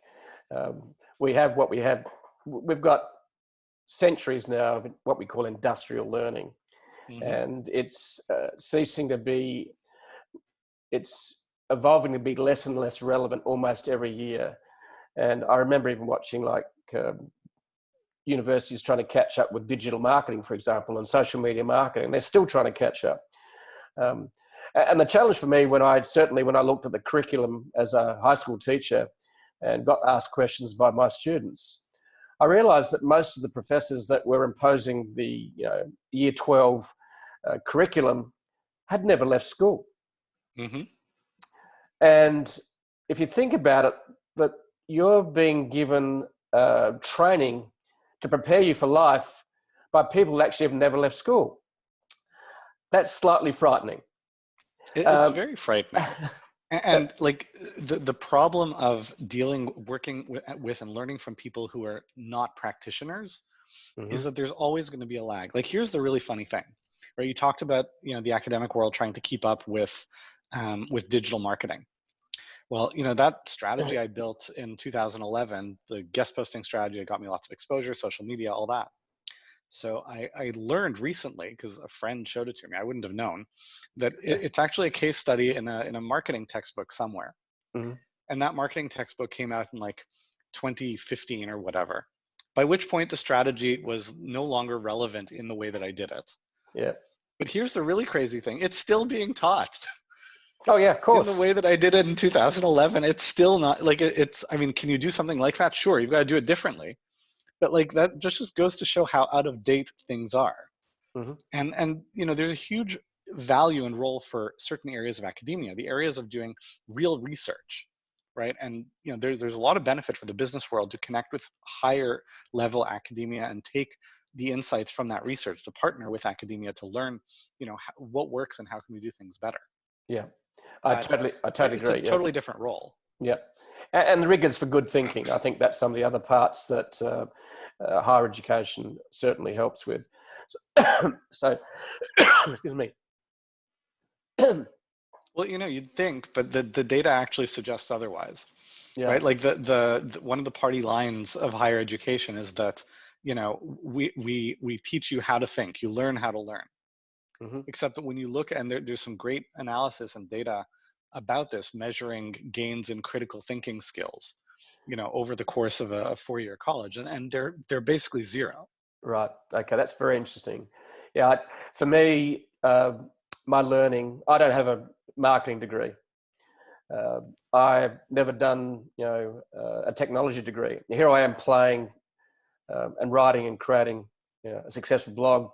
We have what we have. We've got centuries now of what we call industrial learning, Hmm. and it's ceasing to be. It's evolving to be less and less relevant almost every year. And I remember even watching like universities trying to catch up with digital marketing, for example, and social media marketing. They're still trying to catch up. Um, and the challenge for me when I looked at the curriculum as a high school teacher and got asked questions by my students, I realized that most of the professors that were imposing the year 12 curriculum had never left school. Hmm. And if you think about it, that you're being given training to prepare you for life by people who actually have never left school. That's slightly frightening. It's Um, very frightening. And like the problem of working with and learning from people who are not practitioners is Mhm. that there's always going to be a lag. Like here's the really funny thing, right? You talked about the academic world trying to keep up with digital marketing. Well, that strategy I built in 2011, the guest posting strategy, it got me lots of exposure, social media, all that. So I learned recently, because a friend showed it to me, I wouldn't have known, that it's actually a case study in a marketing textbook somewhere. Mhm. And that marketing textbook came out in like 2015 or whatever, by which point the strategy was no longer relevant in the way that I did it. Yeah. But here's the really crazy thing, it's still being taught. Oh yeah, of In the course. way that I did it in 2011, it's still not like it's, I mean, can you do something like that? Sure, you've got to do it differently. But like that just goes to show how out of date things are. Hmm. And you know, there's a huge value and role for certain areas of academia, the areas of doing real research, right? And you know, there's a lot of benefit for the business world to connect with higher level academia and take the insights from that research to partner with academia to learn, you know, what works and how can we do things better. Yeah, But I totally it's a agree. Yeah, totally different role. yeah, and the rigors for good thinking. I think that's some of the other parts that higher education certainly helps with. So, so excuse me. Well, you know, you'd think, but the data actually suggests otherwise, Yeah. right? Like the one of the party lines of higher education is that, you know, we teach you how to think, you learn how to learn. Hmm. Except that when you look, and there's some great analysis and data about this, measuring gains in critical thinking skills, you know, over the course of a 4-year college, and they're basically zero. Right. Okay, that's very interesting. Yeah, for me, my learning. I don't have a marketing degree. I've never done, a technology degree. Here I am playing and writing and creating, a successful blog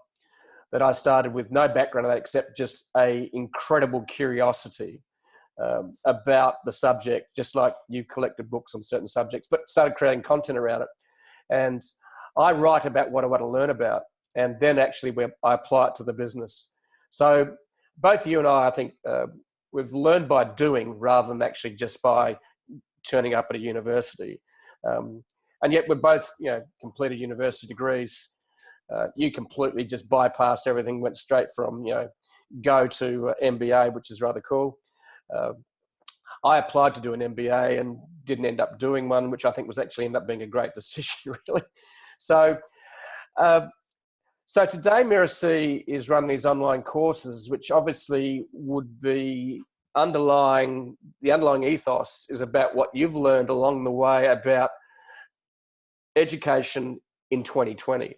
that I started with no background of that except just a incredible curiosity about the subject, just like you've collected books on certain subjects, but started creating content around it. And I write about what I want to learn about, and then actually I apply it to the business. So both you and I think we've learned by doing rather than actually just by turning up at a university. And yet we're both, completed university degrees. You completely just bypassed everything, went straight from, go to MBA, which is rather cool. Uh, I applied to do an MBA and didn't end up doing one, which I think was actually ended up being a great decision, really. So, uh, so today, Mirasee is running these online courses, which obviously would be the underlying ethos is about what you've learned along the way about education in 2020.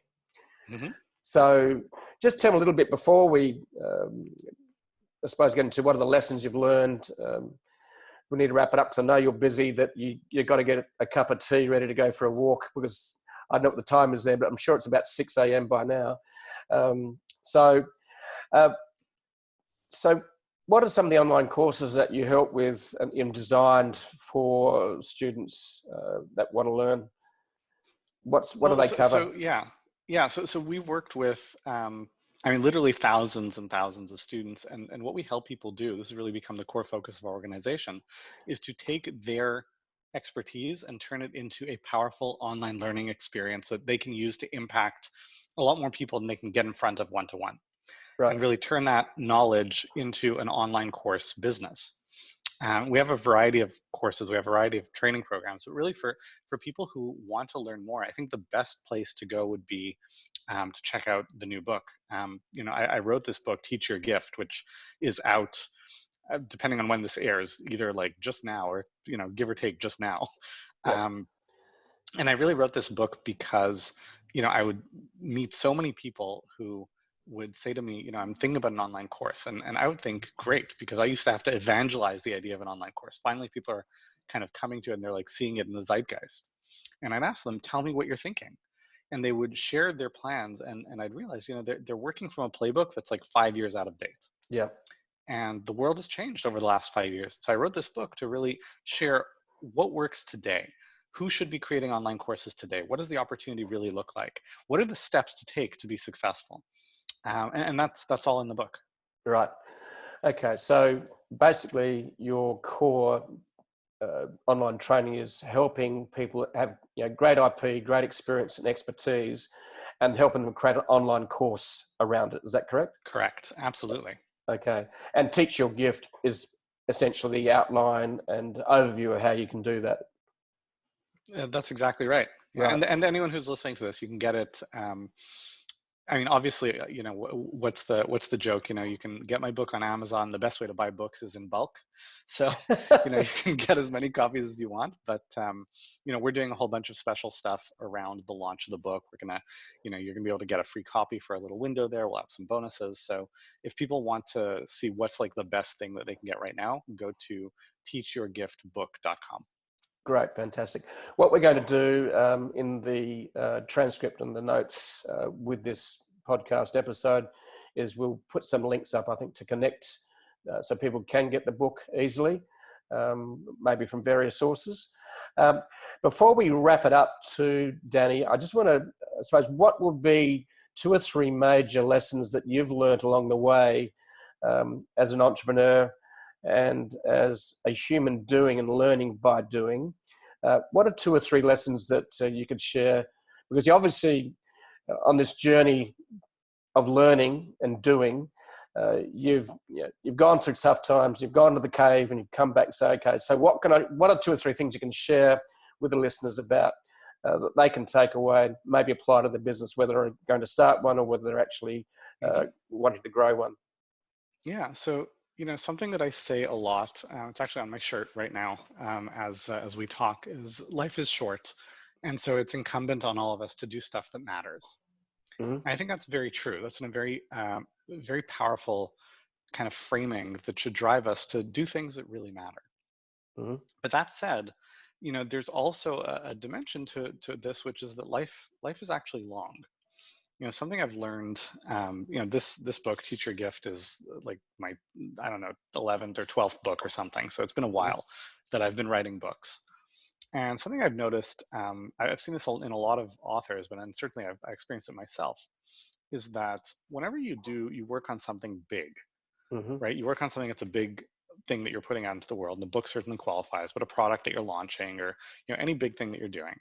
Mm-hmm. So just tell me a little bit before we, I suppose, get into what are the lessons you've learned. We need to wrap it up because I know you're busy, that you've got to get a cup of tea ready to go for a walk, because I don't know what the time is there, but I'm sure it's about 6 a.m. by now. So, uh, so what are some of the online courses that you help with and designed for students that want to learn? What do Well, they cover? so we've worked with, I mean, literally thousands and thousands of students, and what we help people do, this has really become the core focus of our organization, is to take their expertise and turn it into a powerful online learning experience that they can use to impact a lot more people than they can get in front of one-to-one, Right. and really turn that knowledge into an online course business. We have a variety of courses, we have a variety of training programs, but really for people who want to learn more, I think the best place to go would be to check out the new book. You know, I wrote this book, Teach Your Gift, which is out, depending on when this airs, either like just now or, you know, give or take just now. Yep. And I really wrote this book because, you know, I would meet so many people who would say to me, you know, I'm thinking about an online course. And I would think, great, because I used to have to evangelize the idea of an online course. Finally, people are kind of coming to it and they're like seeing it in the zeitgeist. And I'd ask them, tell me what you're thinking. And they would share their plans. And I'd realize, you know, they're working from a playbook that's like 5 years out of date. Yeah. And the world has changed over the last 5 years. So I wrote this book to really share what works today. Who should be creating online courses today? What does the opportunity really look like? What are the steps to take to be successful? And that's all in the book. Right. Okay. So basically, your core online training is helping people have, great IP, great experience and expertise, and helping them create an online course around it. Is that correct? Correct. Absolutely. Okay. And Teach Your Gift is essentially the outline and overview of how you can do that. That's exactly right. Yeah, Right. and anyone who's listening to this, you can get it. I mean, obviously, what's the joke? You can get my book on Amazon. The best way to buy books is in bulk. So, you can get as many copies as you want. But, we're doing a whole bunch of special stuff around the launch of the book. We're going to, you're going to be able to get a free copy for a little window there. We'll have some bonuses. So if people want to see what's like the best thing that they can get right now, go to teachyourgiftbook.com. Great, fantastic. What we're going to do in the transcript and the notes with this podcast episode is we'll put some links up, I think, to connect so people can get the book easily, maybe from various sources. Before we wrap it up to Danny, I just want to, I suppose, what will be 2 or 3 major lessons that you've learned along the way as an entrepreneur and as a human doing and learning by doing? What are 2 or 3 lessons that you could share? Because you obviously, on this journey of learning and doing, you've gone through tough times. You've gone to the cave and you've come back and say, okay, so what are 2 or 3 things you can share with the listeners about that they can take away and maybe apply to the business, whether they're going to start one or whether they're actually wanting to grow one? Yeah. So, something that I say a lot, it's actually on my shirt right now as we talk, is life is short. And so it's incumbent on all of us to do stuff that matters. Mm-hmm. And I think that's very true. That's a very, very powerful kind of framing that should drive us to do things that really matter. Mm-hmm. But that said, there's also a dimension to this, which is that life is actually long. Something I've learned, this book, Teach Your Gift, is like my, I don't know, 11th or 12th book or something. So it's been a while that I've been writing books. And something I've noticed, I've seen this in a lot of authors, but certainly I experienced it myself, is that whenever you work on something big, Mm-hmm. right? You work on something that's a big thing that you're putting out into the world, and the book certainly qualifies, but a product that you're launching or, any big thing that you're doing,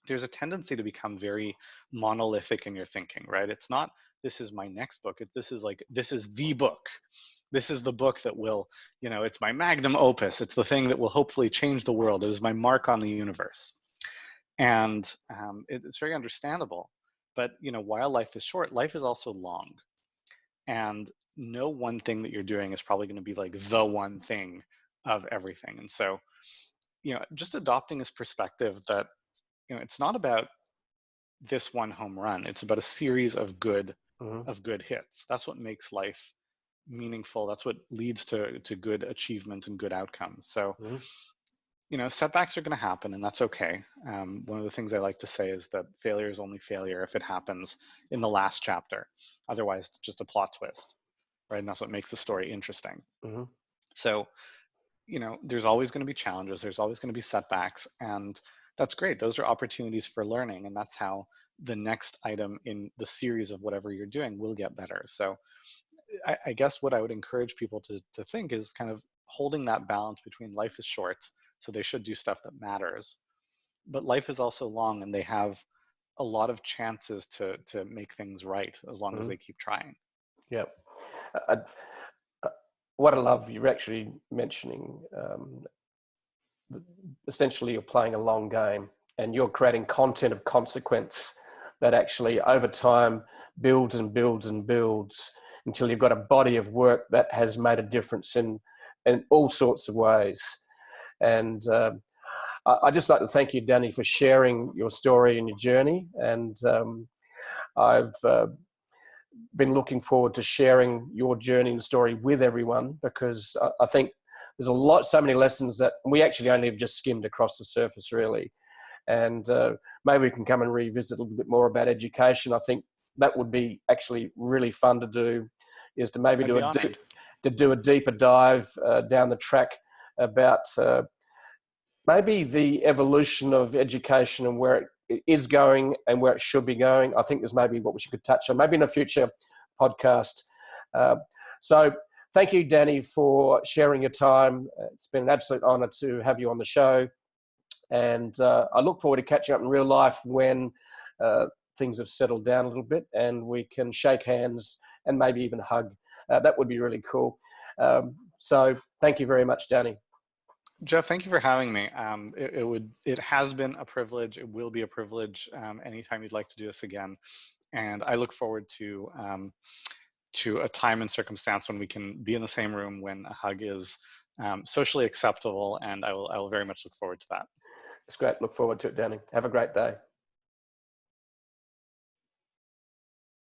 there's a tendency to become very monolithic in your thinking, right? It's not, this is my next book. This is the book. This is the book that will, it's my magnum opus. It's the thing that will hopefully change the world. It is my mark on the universe. And it's very understandable. But, while life is short, life is also long. And no one thing that you're doing is probably going to be like the one thing of everything. And so, just adopting this perspective that, it's not about this one home run. It's about a series of good hits. That's what makes life meaningful. That's what leads to good achievement and good outcomes. So, setbacks are going to happen, and that's okay. One of the things I like to say is that failure is only failure if it happens in the last chapter. Otherwise, it's just a plot twist, right? And that's what makes the story interesting. Mm-hmm. So, there's always going to be challenges. There's always going to be setbacks, and that's great. Those are opportunities for learning, and that's how the next item in the series of whatever you're doing will get better. So I guess what I would encourage people to think is kind of holding that balance between life is short, so they should do stuff that matters, but life is also long, and they have a lot of chances to make things right as long as they keep trying. Yeah. What I love, you're actually mentioning essentially you're playing a long game and you're creating content of consequence that actually over time builds and builds and builds until you've got a body of work that has made a difference in all sorts of ways. And I just like to thank you, Danny, for sharing your story and your journey. And I've been looking forward to sharing your journey and story with everyone, because I think there's so many lessons that we actually only have just skimmed across the surface, really. And maybe we can come and revisit a little bit more about education. I think that would be actually really fun to do, is to maybe do a deeper dive down the track about maybe the evolution of education and where it is going and where it should be going. I think there's maybe what we could touch on, maybe in a future podcast. So thank you, Danny, for sharing your time. It's been an absolute honor to have you on the show. And I look forward to catching up in real life when things have settled down a little bit and we can shake hands and maybe even hug. That would be really cool. So thank you very much, Danny. Jeff, thank you for having me. It has been a privilege. It will be a privilege anytime you'd like to do this again. And I look forward to a time and circumstance when we can be in the same room when a hug is socially acceptable. And I will very much look forward to that. It's great. Look forward to it, Danny. Have a great day.